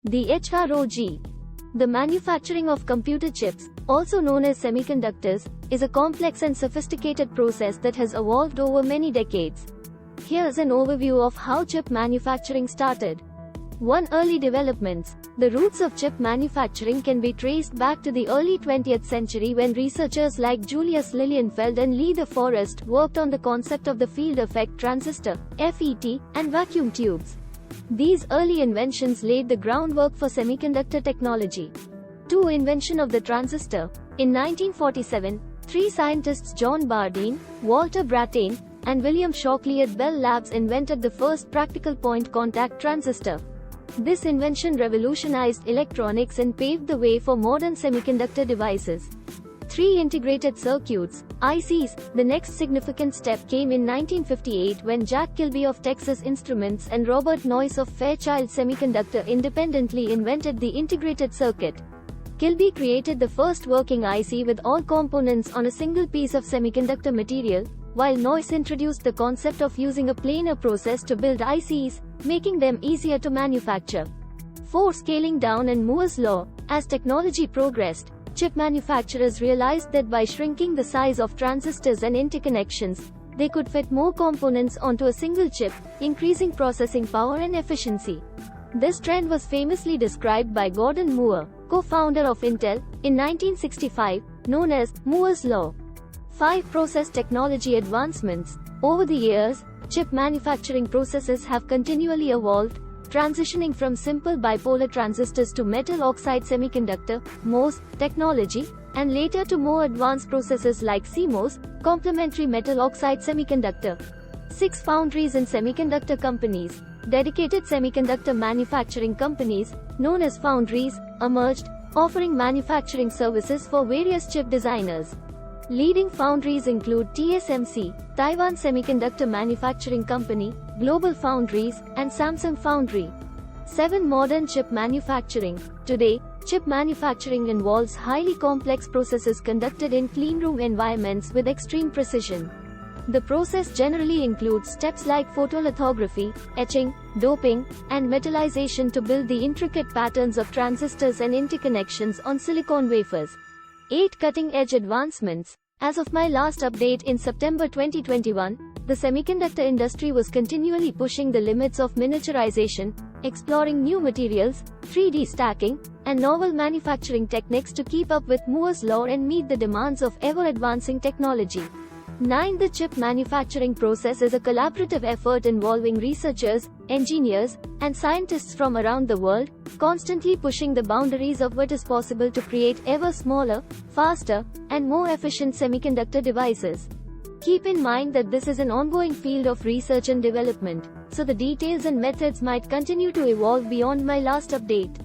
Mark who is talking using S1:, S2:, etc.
S1: The HROG. The manufacturing of computer chips, also known as semiconductors, is a complex and sophisticated process that has evolved over many decades. Here's an overview of how chip manufacturing started. 1. Early developments. The roots of chip manufacturing can be traced back to the early 20th century when researchers like Julius Lilienfeld and Lee De Forest worked on the concept of the field effect transistor, FET, and vacuum tubes. These early inventions laid the groundwork for semiconductor technology. 2. Invention of the transistor. In 1947, three scientists John Bardeen, Walter Brattain, and William Shockley at Bell Labs invented the first practical point contact transistor. This invention revolutionized electronics and paved the way for modern semiconductor devices. 3. Integrated circuits, ICs. The next significant step came in 1958 when Jack Kilby of Texas Instruments and Robert Noyce of Fairchild Semiconductor independently invented the integrated circuit. Kilby created the first working IC with all components on a single piece of semiconductor material, while Noyce introduced the concept of using a planar process to build ICs, making them easier to manufacture. 4. Scaling down and Moore's law. As technology progressed, chip manufacturers realized that by shrinking the size of transistors and interconnections, they could fit more components onto a single chip, increasing processing power and efficiency. This trend was famously described by Gordon Moore, co-founder of Intel, in 1965, known as Moore's law. 5. Process technology advancements. Over the years, chip manufacturing processes have continually evolved, transitioning from simple bipolar transistors to metal oxide semiconductor, MOS, technology, and later to more advanced processes like CMOS, complementary metal oxide semiconductor. 6. Foundries and semiconductor companies. Dedicated semiconductor manufacturing companies, known as foundries, emerged, offering manufacturing services for various chip designers. Leading foundries include TSMC, Taiwan Semiconductor Manufacturing Company, Global Foundries, and Samsung Foundry. 7. Modern chip manufacturing. Today, chip manufacturing involves highly complex processes conducted in cleanroom environments with extreme precision. The process generally includes steps like photolithography, etching, doping, and metallization to build the intricate patterns of transistors and interconnections on silicon wafers. 8. Cutting-edge advancements. As of my last update in September 2021, the semiconductor industry was continually pushing the limits of miniaturization, exploring new materials, 3D stacking, and novel manufacturing techniques to keep up with Moore's law and meet the demands of ever-advancing technology. 9. The chip manufacturing process is a collaborative effort involving researchers, engineers, and scientists from around the world, constantly pushing the boundaries of what is possible to create ever smaller, faster, and more efficient semiconductor devices. Keep in mind that this is an ongoing field of research and development, so the details and methods might continue to evolve beyond my last update.